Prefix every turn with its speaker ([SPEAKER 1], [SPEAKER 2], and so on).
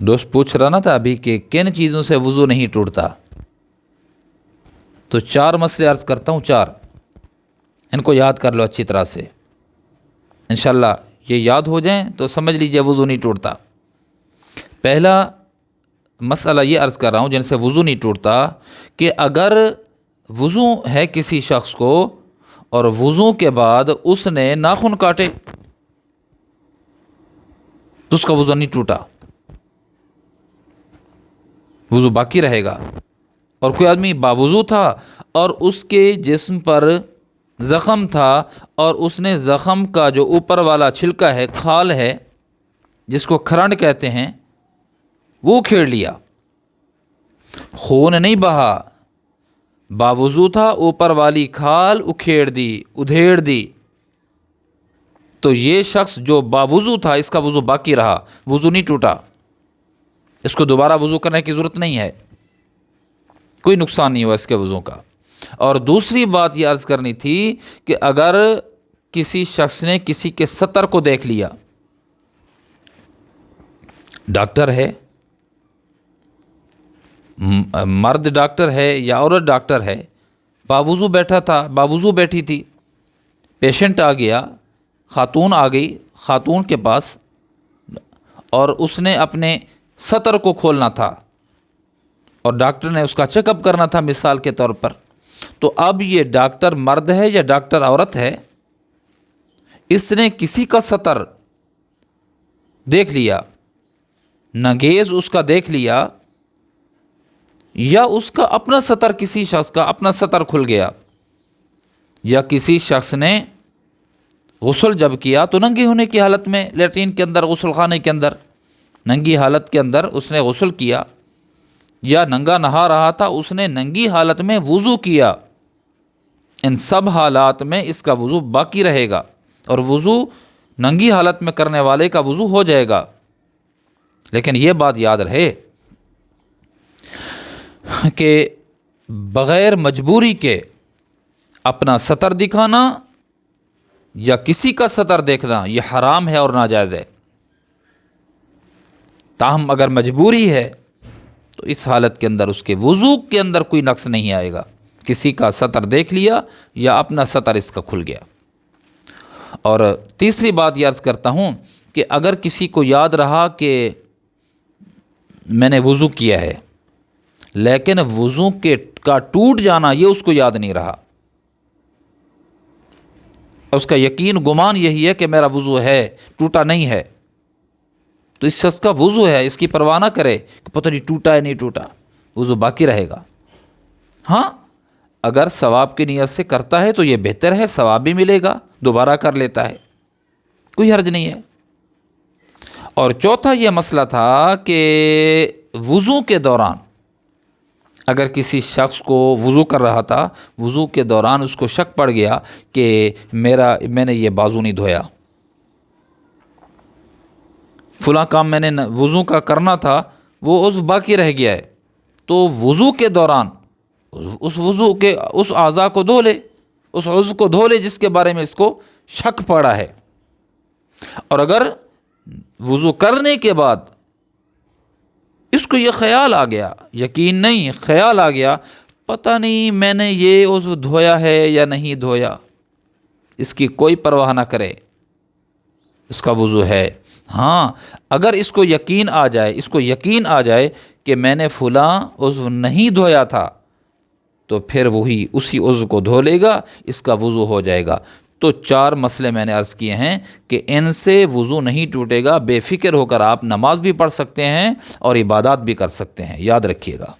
[SPEAKER 1] دوست پوچھ رہا نا تھا ابھی کہ کن چیزوں سے وضو نہیں ٹوٹتا، تو 4 مسئلے عرض کرتا ہوں، 4 ان کو یاد کر لو اچھی طرح سے، انشاءاللہ یہ یاد ہو جائیں تو سمجھ لیجئے وضو نہیں ٹوٹتا۔ پہلا مسئلہ یہ عرض کر رہا ہوں جن سے وضو نہیں ٹوٹتا کہ اگر وضو ہے کسی شخص کو اور وضو کے بعد اس نے ناخن کاٹے تو اس کا وضو نہیں ٹوٹا، وضو باقی رہے گا۔ اور کوئی آدمی باوضو تھا اور اس کے جسم پر زخم تھا اور اس نے زخم کا جو اوپر والا چھلکا ہے، کھال ہے جس کو کھرنڈ کہتے ہیں، وہ کھیڑ لیا، خون نہیں بہا، باوضو تھا، اوپر والی کھال اکھیڑ دی، ادھیڑ دی، تو یہ شخص جو باوضو تھا اس کا وضو باقی رہا، وضو نہیں ٹوٹا، اس کو دوبارہ وضو کرنے کی ضرورت نہیں ہے، کوئی نقصان نہیں ہوا اس کے وضو کا۔ اور دوسری بات یہ عرض کرنی تھی کہ اگر کسی شخص نے کسی کے سطر کو دیکھ لیا، ڈاکٹر ہے، مرد ڈاکٹر ہے یا عورت ڈاکٹر ہے، باوضو بیٹھا تھا، باوضو بیٹھی تھی، پیشنٹ آ گیا، خاتون آ گئی خاتون کے پاس، اور اس نے اپنے سطر کو کھولنا تھا اور ڈاکٹر نے اس کا چیک اپ کرنا تھا مثال کے طور پر، تو اب یہ ڈاکٹر مرد ہے یا ڈاکٹر عورت ہے، اس نے کسی کا سطر دیکھ لیا، نگیز اس کا دیکھ لیا، یا اس کا اپنا سطر، کسی شخص کا اپنا سطر کھل گیا، یا کسی شخص نے غسل جب کیا تو ننگے ہونے کی حالت میں لیٹرین کے اندر، غسل خانے کے اندر ننگی حالت کے اندر اس نے غسل کیا، یا ننگا نہا رہا تھا اس نے ننگی حالت میں وضو کیا، ان سب حالات میں اس کا وضو باقی رہے گا، اور وضو ننگی حالت میں کرنے والے کا وضو ہو جائے گا۔ لیکن یہ بات یاد رہے کہ بغیر مجبوری کے اپنا سطر دکھانا یا کسی کا سطر دیکھنا یہ حرام ہے اور ناجائز ہے۔ تاہم اگر مجبوری ہے تو اس حالت کے اندر اس کے وضو کے اندر کوئی نقص نہیں آئے گا، کسی کا سطر دیکھ لیا یا اپنا سطر اس کا کھل گیا۔ اور تیسری بات یہ عرض کرتا ہوں کہ اگر کسی کو یاد رہا کہ میں نے وضو کیا ہے لیکن وضو کا ٹوٹ جانا یہ اس کو یاد نہیں رہا، اس کا یقین گمان یہی ہے کہ میرا وضو ہے، ٹوٹا نہیں ہے، تو اس شخص کا وضو ہے، اس کی پرواہ نہ کرے کہ پتہ نہیں ٹوٹا ہے نہیں ٹوٹا، وضو باقی رہے گا۔ ہاں اگر ثواب کی نیت سے کرتا ہے تو یہ بہتر ہے، ثواب بھی ملے گا، دوبارہ کر لیتا ہے، کوئی حرج نہیں ہے۔ اور چوتھا یہ مسئلہ تھا کہ وضو کے دوران اگر کسی شخص کو وضو کر رہا تھا، وضو کے دوران اس کو شک پڑ گیا کہ میں نے یہ بازو نہیں دھویا، فلاں کام میں نے وضو کا کرنا تھا وہ عضو باقی رہ گیا ہے، تو وضو کے دوران اس وضو کے اس اعضاء کو دھو لے، اس عضو کو دھو لے جس کے بارے میں اس کو شک پڑا ہے۔ اور اگر وضو کرنے کے بعد اس کو یہ خیال آ گیا، یقین نہیں، خیال آ گیا پتہ نہیں میں نے یہ عضو دھویا ہے یا نہیں دھویا، اس کی کوئی پرواہ نہ کرے، اس کا وضو ہے۔ ہاں اگر اس کو یقین آ جائے کہ میں نے فلاں عضو نہیں دھویا تھا تو پھر وہی اسی عضو کو دھو لے گا، اس کا وضو ہو جائے گا۔ تو 4 مسئلے میں نے عرض کیے ہیں کہ ان سے وضو نہیں ٹوٹے گا، بے فکر ہو کر آپ نماز بھی پڑھ سکتے ہیں اور عبادات بھی کر سکتے ہیں، یاد رکھیے گا۔